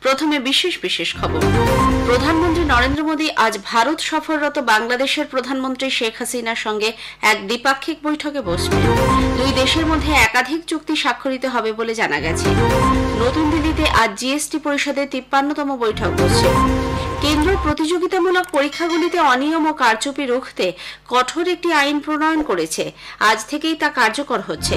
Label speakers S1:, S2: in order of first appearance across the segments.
S1: প্রথমে বিশেষ বিশেষ খবর। প্রধানমন্ত্রী নরেন্দ্র মোদী আজ ভারত সফররত বাংলাদেশের প্রধানমন্ত্রী শেখ হাসিনার সঙ্গে এক দ্বিপাক্ষিক বৈঠকে বসবেন। দুই দেশের মধ্যে একাধিক চুক্তি স্বাক্ষরিত হবে বলে জানা গেছে। নতুন দিল্লিতে আজ জিএসটি পরিষদের 53তম বৈঠক বসছে। কেন্দ্র প্রতিযোগিতামূলক পরীক্ষাগুলিতে অনিয়ম ও কারচুপি রুখতে কঠোর একটি আইন প্রণয়ন করেছে। আজ থেকেই তা কার্যকর হচ্ছে।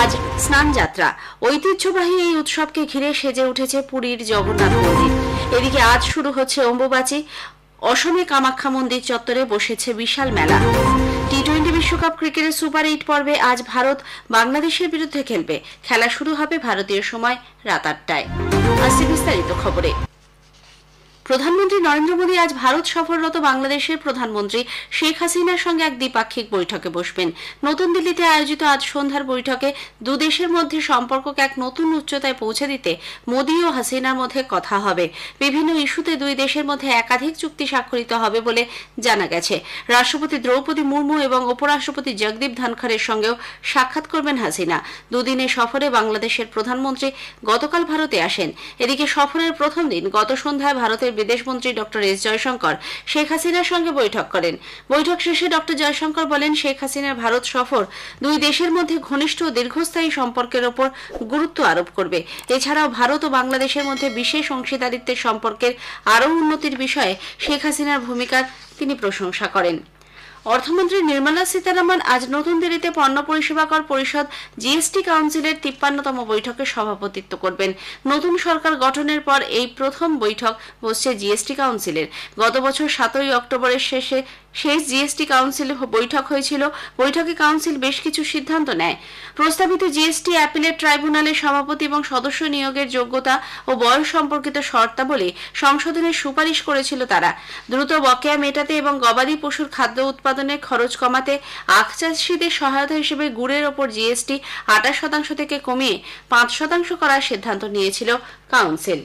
S1: আজ স্নান যাত্রা। ঐতিহ্যবাহী এই উৎসবকে ঘিরে সেজে উঠেছে পুরীর জগন্নাথ মন্দির। এদিকে আজ শুরু হচ্ছে অম্বুবাচী। অসমে কামাখ্যা মন্দির চত্বরে বসেছে বিশাল মেলা। টি-20 বিশ্বকাপ ক্রিকেটের সুপার 8 পর্বে আজ ভারত বাংলাদেশের বিরুদ্ধে খেলবে। খেলা শুরু হবে ভারতীয় সময় রাত 8টায়। আসছে বিস্তারিত খবরে। প্রধানমন্ত্রী নরেন্দ্র মোদী আজ ভারত সফররত বাংলাদেশের প্রধানমন্ত্রী শেখ হাসিনার সঙ্গে এক দ্বিপাক্ষিক বৈঠকে বসবেন। নতুন দিল্লিতে আয়োজিত আজ সন্ধ্যার বৈঠকে দুদেশের মধ্যে সম্পর্ককে এক নতুন উচ্চতায় পৌঁছে দিতে মোদী ও হাসিনার মধ্যে কথা হবে। বিভিন্ন ইস্যুতে দুই দেশের মধ্যে একাধিক চুক্তি স্বাক্ষরিত হবে বলে জানা গেছে। রাষ্ট্রপতি দ্রৌপদী মুর্মু এবং উপরাষ্ট্রপতি জগদীপ ধনখড়ের সঙ্গেও সাক্ষাৎ করবেন হাসিনা। দুদিনের সফরে বাংলাদেশের প্রধানমন্ত্রী গতকাল ভারতে আসেন। এদিকে সফরের প্রথম দিন গত সন্ধ্যায় ভারতের বিদেশমন্ত্রী ডক্টর এস জয়শঙ্কর শেখ হাসিনার সঙ্গে বৈঠক করেন। বৈঠক শেষে ডক্টর জয়শঙ্কর বলেন, শেখ হাসিনার ভারত সফর দুই দেশের মধ্যে ঘনিষ্ঠ ও দীর্ঘস্থায়ী সম্পর্কের ওপর গুরুত্ব আরোপ করবে। এছাড়াও ভারত ও বাংলাদেশের মধ্যে বিশেষ অংশীদারিত্বের সম্পর্কের আরও উন্নতির বিষয়ে শেখ হাসিনার ভূমিকার তিনি প্রশংসা করেন। অর্থমন্ত্রী নির্মলা সীতারামন আজ নতুন দিল্লিতে পণ্য পরিষেবা কর পরিষদ জিএসটি কাউন্সিলের 53তম বৈঠকে সভাপতিত্ব করবেন। নতুন সরকার গঠনের পর এই প্রথম বৈঠক বসছে জিএসটি কাউন্সিলের। গত বছর 7 অক্টোবরের শেষ জিএসটি কাউন্সিল বৈঠক হয়েছিল। বৈঠকে কাউন্সিল বেশ কিছু সিদ্ধান্ত নেয়। প্রস্তাবিত জিএসটি অ্যাপিলেট ট্রাইব্যুনালের সভাপতি এবং সদস্য নিয়োগের যোগ্যতা ও বয়স সম্পর্কিত শর্তাবলী সংশোধনের সুপারিশ করেছিল তারা। দ্রুত বকেয়া মেটাতে এবং গবাদি পশুর খাদ্য উৎপাদনের খরচ কমাতে আখ চাষিদের সহায়তা হিসেবে গুড়ের ওপর জিএসটি 28% থেকে কমিয়ে 5% করার সিদ্ধান্ত নিয়েছিল কাউন্সিল।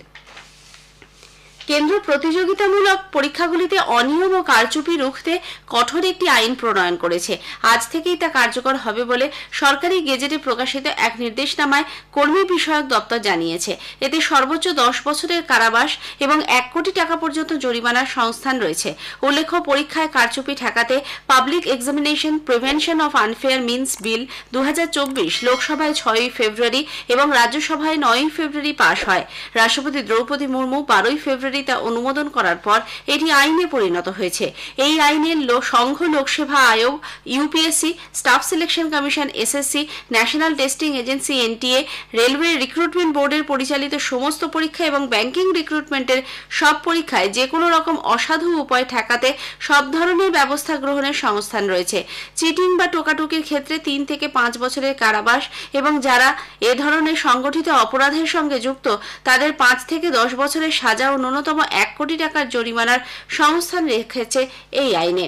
S1: কেন্দ্র প্রতিযোগিতামূলক পরীক্ষাগুলিতে অনিয়ম ও কারচুপি রুখতে কঠোর একটি আইন প্রণয়ন করেছে। আজ থেকেই তা কার্যকর হবে বলে সরকারি গেজেটে প্রকাশিত এক নির্দেশনামায় কর্মী বিষয়ক দপ্তর জানিয়েছে। এতে সর্বোচ্চ 10 বছরের কারাবাস এবং 1 কোটি টাকা পর্যন্ত জরিমানার সংস্থান রয়েছে। উল্লেখ্য, পরীক্ষায় কারচুপি ঠেকাতে public examination prevention of unfair means bill 2024 লোকসভায় 6 ফেব্রুয়ারি এবং রাজ্যসভায় 9 ফেব্রুয়ারি পাশ হয়। রাষ্ট্রপতি দ্রৌপদী মুর্মু 12 ফেব্রুয়ারি তা অনুমোদন করার পর এটি আইনে পরিণত হয়েছে। এই আইনে সংঘ লোকসেবা আয়োগ, UPSC, staff selection commission SSC, national testing agency NTA, railway recruitment বোর্ডের পরিচালিত সমস্ত পরীক্ষা এবং ব্যাংকিং রিক্রুটমেন্টের সব পরীক্ষায় যে কোনো রকম অসাধু উপায় ঠেকাতে সব ধরনের ব্যবস্থা গ্রহণের সংস্থান রয়েছে। চিটিং বা টোকাটুকির ক্ষেত্রে 3 থেকে 5 বছরের কারাবাস এবং যারা এ ধরনের সংগঠিত অপরাধের সঙ্গে যুক্ত তাদের 5 থেকে 10 বছরের সাজা ও ন্যূনতম 1 কোটি টাকার জরিমানার সংস্থান রেখেছে এই আইনে।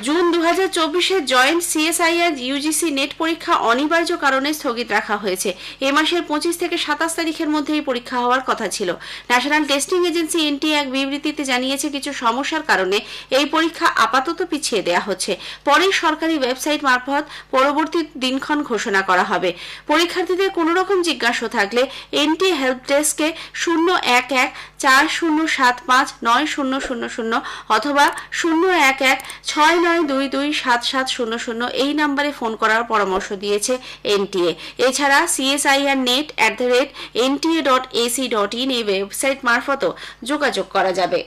S1: June 2024 joint CSIR UGC net পরীক্ষা অনিবার্য কারণে স্থগিত রাখা হয়েছে। এ মাসের 25 থেকে 27 তারিখের মধ্যে এই পরীক্ষা হওয়ার কথা ছিল। ন্যাশনাল টেস্টিং এজেন্সি এনটিএ এক বিবৃতিতে জানিয়েছে, কিছু সমস্যার কারণে এই পরীক্ষা আপাতত পিছিয়ে দেওয়া হচ্ছে। পরে সরকারি ওয়েবসাইট মারফত পরবর্তী দিনক্ষণ ঘোষণা করা হবে। পরীক্ষার্থীদের কোনো রকম জিজ্ঞাসা থাকলে এনটিএ হেল্প ডেস্কে 011-4075-9000 অথবা 011-6922-7700 এই নম্বরে ফোন করার পরামর্শ দিয়েছে এনটিএ। এছাড়া CSIRnet@nta.ac.in এই ওয়েবসাইট মারফতও যোগাযোগ করা যাবে।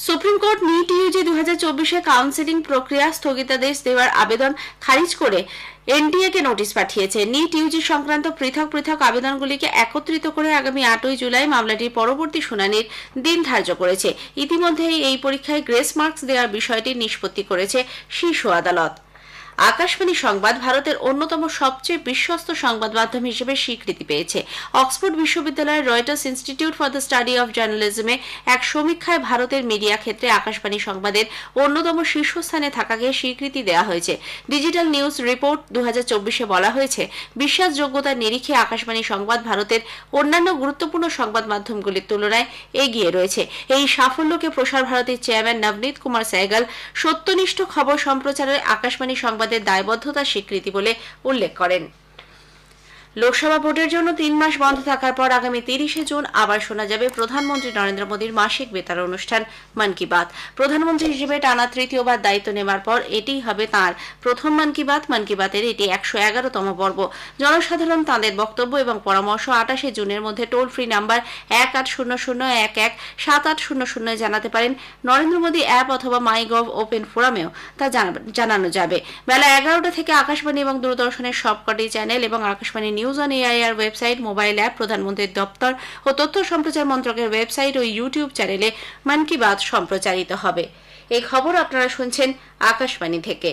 S1: Supreme court NEET UG 2024 counselling প্রক্রিয়া স্থগিতাদেশ দেওয়ার আবেদন খারিজ করে এনটিএ কে নোটিশ পাঠিয়েছে। নিট ইউজি সংক্রান্ত পৃথক পৃথক আবেদনগুলিকে একত্রিত করে আগামী 8 জুলাই মামলাটির পরবর্তী শুনানির দিন ধার্য করেছে। ইতিমধ্যেই এই পরীক্ষায় গ্রেস মার্কস দেওয়ার বিষয়টি নিষ্পত্তি করেছে শীর্ষ আদালত। আকাশবাণী সংবাদ ভারতের অন্যতম সবচেয়ে বিশ্বস্ত সংবাদ মাধ্যম হিসেবে স্বীকৃতি পেয়েছে। অক্সফোর্ড বিশ্ববিদ্যালয়ের Reuters institute for the study of জার্নালিজমে এক সমীক্ষায় ভারতের মিডিয়া ক্ষেত্রে আকাশবাণী সংবাদের অন্যতম শীর্ষস্থানে থাকাকে স্বীকৃতি দেওয়া হয়েছে। ডিজিটাল নিউজ রিপোর্ট 2024 বলা হয়েছে, বিশ্বাসযোগ্যতার নিরিখে আকাশবাণী সংবাদ ভারতের অন্যান্য গুরুত্বপূর্ণ সংবাদ মাধ্যমগুলির তুলনায় এগিয়ে রয়েছে। এই সাফল্যকে প্রসার ভারতীর চেয়ারম্যান নবনীত কুমার সহগল সত্যনিষ্ঠ খবর সম্প্রচারে আকাশবাণী সংবাদ দায়বদ্ধতার স্বীকৃতি বলে উল্লেখ করেন। লোকসভা ভোটের জন্য 3 মাস বন্ধ থাকার পর আগামী 30শে জুন আবার শোনা যাবে প্রধানমন্ত্রী নরেন্দ্র মোদীর মাসিক বেতার অনুষ্ঠান মন কি বাত। প্রধানমন্ত্রী হিসেবে টানা তৃতীয়বার দায়িত্ব নেওয়ার পর এটিই হবে তাঁর প্রথম মন কি বাত। মন কি বাতের এটি 111তম পর্ব। জনসাধারণ তাঁদের বক্তব্য এবং পরামর্শ 28শে জুনের মধ্যে টোল ফ্রি নাম্বার 1800117800 জানাতে পারেন। নরেন্দ্র মোদী অ্যাপ অথবা মাইগভ ওপেন ফোরামেও তা জানানো যাবে। বেলা 11টা থেকে আকাশবাণী এবং দূরদর্শনের সবকটি চ্যানেল এবং Akashvani news on AIR website, mobile app, প্রধানমন্ত্রীর দপ্তর ও তথ্য সম্প্রচার মন্ত্রকের ওয়েবসাইট ও ইউটিউব চ্যানেলে মন কি বাত সম্প্রচারিত হবে। এই খবর আপনারা শুনছেন আকাশবাণী থেকে।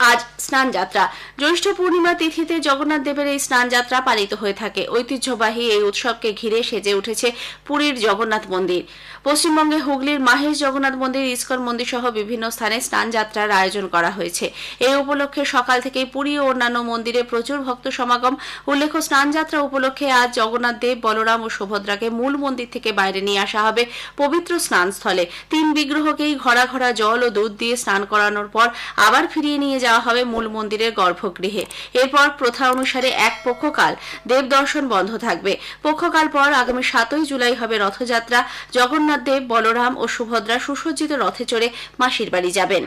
S1: আজ স্নান যাত্রা। জ্যৈষ্ঠ পূর্ণিমা তিথিতে জগন্নাথ দেবের এই স্নান যাত্রা পালিত হয়ে থাকে। ঐতিহ্যবাহী এই উৎসবকে ঘিরে সেজে উঠেছে পুরীর জগন্নাথ মন্দির। পশ্চিমবঙ্গে হুগলির মাহেশ জগন্নাথ মন্দির, ইস্কন মন্দির সহ বিভিন্ন স্থানে স্নান যাত্রার আয়োজন করা হয়েছে। এই উপলক্ষে সকাল থেকেই পুরী ও অন্যান্য মন্দিরে প্রচুর ভক্ত সমাগম। উল্লেখ্য, স্নান যাত্রা উপলক্ষে আজ জগন্নাথ দেব, বলরাম ও সুভদ্রাকে মূল মন্দির থেকে বাইরে নিয়ে আসা হবে পবিত্র স্নানস্থলে। 3 বিগ্রহকেই ঘড়া ঘড়া জল ও দুধ দিয়ে স্নান করানোর পর আবার ফিরিয়ে নিয়ে যাওয়া হবে মূল মন্দিরের গর্ভগৃহে। এরপর প্রথা অনুসারে এক পক্ষকাল দেব দর্শন বন্ধ থাকবে। পক্ষকাল পর আগামী 7ই জুলাই হবে রথযাত্রা। জগন্নাথ দেব, বলরাম ও সুভদ্রা সুসজ্জিত রথে চড়ে মাসির বাড়ি যাবেন।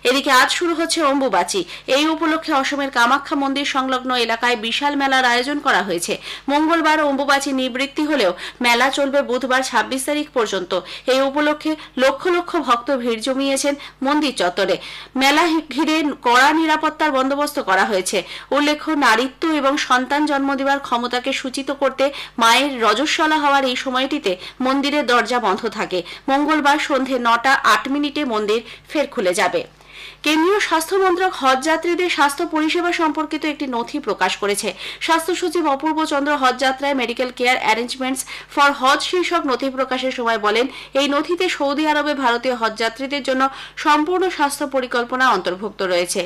S1: এদিকে আজ শুরু হচ্ছে অম্বুবাচী। এই উপলক্ষে অসমের কামাখ্যা মন্দির সংলগ্ন এলাকায় বিশাল মেলার আয়োজন করা হয়েছে। মঙ্গলবার অম্বুবাচী নিবৃত্তি হলেও মেলা চলবে বুধবার 26 তারিখ পর্যন্ত। এই উপলক্ষে লক্ষ লক্ষ ভক্ত ভিড় জমিয়েছেন মন্দির চত্বরে। মেলা ঘিরে কড়া নিরাপত্তার বন্দোবস্ত করা হয়েছে। উল্লেখ্য, নারীত্ব এবং সন্তান জন্ম দেওয়ার ক্ষমতাকে সূচিত করতে মায়ের রজস্বলা হওয়ার এই সময়টিতে মন্দিরের দরজা বন্ধ থাকে। মঙ্গলবার সন্ধে 9টা 8 মিনিটে মন্দির ফের খুলে যাবে। কেন্দ্রীয় স্বাস্থ্য মন্ত্রক হজ যাত্রীদের স্বাস্থ্য পরিষেবা সম্পর্কিত একটি নথি প্রকাশ করেছে। স্বাস্থ্য সচিব অপূর্ব চন্দ্র হজ যাত্রায় মেডিকেল কেয়ার অ্যারেঞ্জমেন্টস ফর হজ শীর্ষক নথি প্রকাশের সময় বলেন, এই নথিতে সৌদি আরবে ভারতীয় হজ যাত্রীদের জন্য সম্পূর্ণ স্বাস্থ্য পরিকল্পনা অন্তর্ভুক্ত রয়েছে।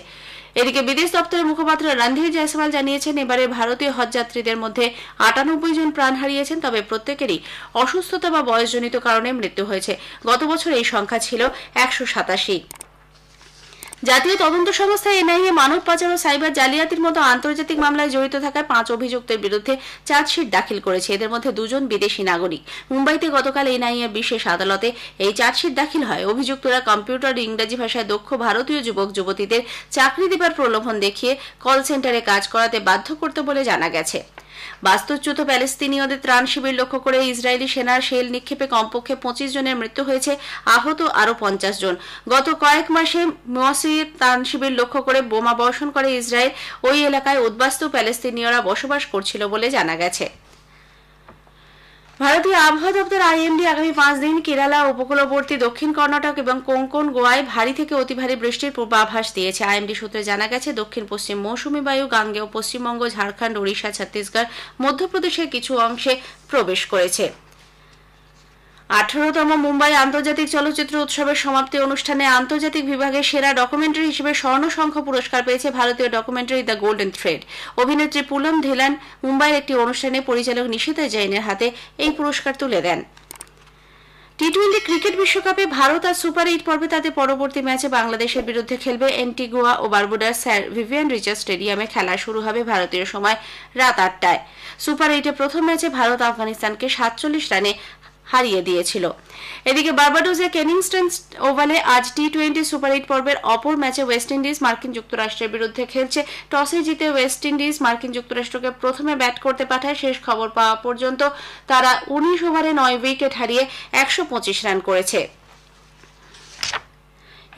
S1: এদিকে বিদেশ দপ্তরের মুখপাত্র রণধীর জয়সওয়াল জানিয়েছেন, এবারে ভারতীয় হজ যাত্রীদের মধ্যে 98 জন প্রাণ হারিয়েছেন, তবে প্রত্যেকেরই অসুস্থতা বা বয়সজনিত কারণে মৃত্যু হয়েছে। গত বছর এই সংখ্যা ছিল 187। জাতীয় তদন্ত সংস্থা এনআইএ মানব পাচার ও সাইবার জালিয়াতির মতো আন্তর্জাতিক মামলায় জড়িত থাকায় 5 অভিযুক্তের বিরুদ্ধে চার্জশিট দাখিল করেছে। এদের মধ্যে 2 জন বিদেশি নাগরিক। মুম্বাইতে গতকাল এনআইএ বিশেষ আদালতে এই চার্জশিট দাখিল হয়। অভিযুক্তরা কম্পিউটার ও ইংরেজি ভাষায় দক্ষ ভারতীয় যুবক যুবতীদের চাকরি দেবার প্রলোভন দেখিয়ে কল সেন্টারে কাজ করাতে বাধ্য করতে বলে জানা গেছে। বাস্তুচ্যুত প্যালেস্তিনীয়দের ত্রাণ শিবির লক্ষ্য করে ইসরায়েলি সেনার শেল নিক্ষেপে কমপক্ষে 25 জনের মৃত্যু হয়েছে, আহত আরও 50 জন। গত কয়েক মাসে মোয়াসির ত্রাণ শিবির লক্ষ্য করে বোমা বর্ষণ করে ইসরায়েল। ওই এলাকায় উদ্বাস্তু প্যালেস্তিনীয়রা বসবাস করছিল বলে জানা গেছে। ভারতীয় আবহাওয়া দপ্তর আইএমডি আগামী 5 দিন কেরালা, উপকূলবর্তী দক্ষিণ কর্ণাটক এবং কোঙ্কণ, গোয়ায় ভারী থেকে অতি ভারী বৃষ্টির পূর্বাভাস দিয়েছে। আইএমডি সূত্রে জানা গেছে, দক্ষিণ পশ্চিম মৌসুমী বায়ু গাঙ্গেয় পশ্চিমবঙ্গ, ঝাড়খণ্ড, ওড়িশা, ছত্তিশগড়, মধ্যপ্রদেশের কিছু অংশে প্রবেশ করেছে। 18তম মুম্বাই আন্তর্জাতিক চলচ্চিত্র উৎসবের সমাপ্তি অনুষ্ঠানে আন্তর্জাতিক বিভাগে সেরা ডকুমেন্টারি হিসেবে স্বর্ণ শঙ্খ পুরস্কার পেয়েছে ভারতীয় ডকুমেন্টারি দ্য গোল্ডেন থ্রেড। অভিনেত্রী পুলম ধেলান মুম্বাইয়ের একটি অনুষ্ঠানে পরিচালক নিশিতা জৈনের হাতে এই পুরস্কার তুলে দেন। টি-20 ক্রিকেট বিশ্বকাপে ভারত আজ সুপার 8 পর্বে তাদের পরবর্তী ম্যাচে বাংলাদেশের বিরুদ্ধে খেলবে। অ্যান্টিগুয়া ও বারবুডার স্যার ভিভিয়ান রিচার্ড স্টেডিয়ামে খেলা শুরু হবে ভারতীয় সময় রাত 8টায়। সুপার 8-এ প্রথম ম্যাচে ভারত আফগানিস্তানকে 47 রানে হারিয়ে দিয়েছিল। এদিকে বার্বাডোসের কেনিংস্টন ওভালে আজ টি-20 সুপার 8 পর্বের অপর ম্যাচে ওয়েস্ট ইন্ডিজ মার্কিন যুক্তরাষ্ট্রের বিরুদ্ধে খেলছে। টসে জিতে ওয়েস্ট ইন্ডিজ মার্কিন যুক্তরাষ্ট্রকে প্রথমে ব্যাট করতে পাঠায়। শেষ খবর পাওয়া পর্যন্ত তারা 19 ওভারে 9 উইকেট হারিয়ে 125 রান করেছে।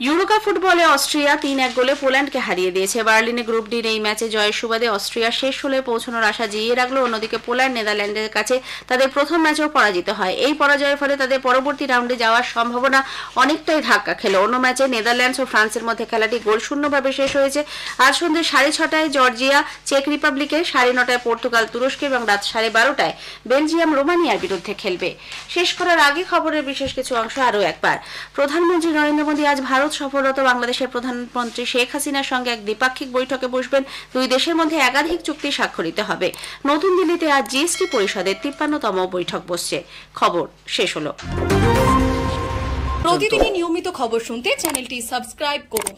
S1: ইউরোকাপ ফুটবলে অস্ট্রিয়া 3-1 গোলে পোল্যান্ডকে হারিয়ে দিয়েছে। বার্লিনে গ্রুপ ডির এই ম্যাচে জয়ের সুবাদে অস্ট্রিয়া শেষ হলে পৌঁছানোর আশা জিইয়ে রাখল। অন্যদিকে পোল্যান্ড নেদারল্যান্ডের কাছে তাদের প্রথম ম্যাচেও পরাজিত হয়। এই পরাজয়ের ফলে তাদের পরবর্তী রাউন্ডে যাওয়ার সম্ভাবনা অনেকটাই ধাক্কা খেল। অন্য ম্যাচে নেদারল্যান্ডস ও ফ্রান্সের মধ্যে খেলাটি গোলশূন্যভাবে শেষ হয়েছে। আজ সন্ধ্যে 6:30টায় জর্জিয়া চেক রিপাবলিকের, 9:30টায় পর্তুগাল তুরস্কে এবং রাত 12:30টায় বেলজিয়াম রোমানিয়ার বিরুদ্ধে খেলবে। শেষ করার আগে খবরের বিশেষ কিছু অংশ আরও একবার। প্রধানমন্ত্রী নরেন্দ্র মোদী আজ ভারত সফররত বাংলাদেশের প্রধানমন্ত্রী শেখ হাসিনার সঙ্গে এক দ্বিপাক্ষিক বৈঠকে বসবেন। 2 দেশের মধ্যে একাধিক চুক্তি স্বাক্ষরিত হবে। নতুন দিল্লিতে আজ জিএসটি পরিষদের 53তম বৈঠক বসছে। খবর শেষ হলো।
S2: প্রতিদিনই নিয়মিত খবর শুনতে চ্যানেলটি সাবস্ক্রাইব করুন।